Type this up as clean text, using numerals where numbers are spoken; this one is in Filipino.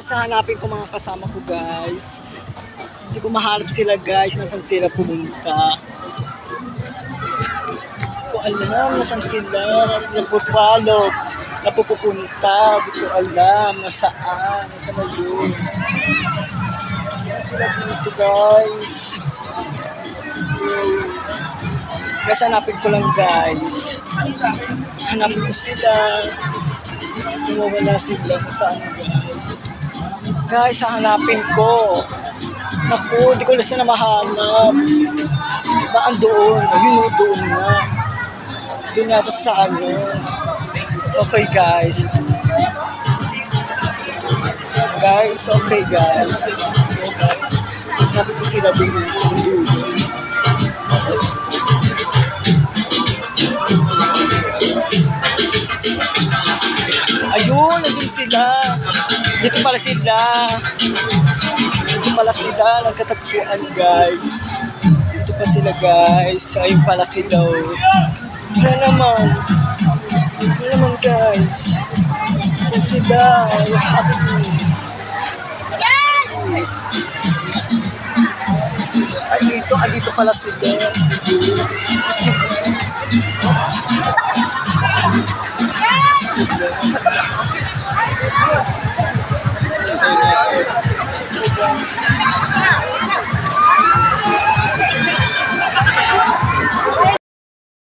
Sa hanapin ko mga kasama ko guys. Hindi ko mahanap sila guys, nasan sila pumunta. Hindi ko alam nasan sila, napupalog, napupunta. Hindi ko alam nasaan na yun. Sila dito guys. Guys, hanapin ko lang guys. Hanapin ko sila. Wala sila saan guys. Guys, hahanapin ko. Naku, di ko na sila mahanap. Baan doon? Ayun, doon na. Doon yata sa ano. Okay guys. Guys, okay guys. Okay guys. Hanapin ko sila dito. Ayun, nandun sila. Dito pala sila. Dito pala sila. Nagkatagpuan guys. Dito pa sila guys. Ayun pala sila. Wala naman. Wala naman guys. Saan sila? Ay dito pala sila.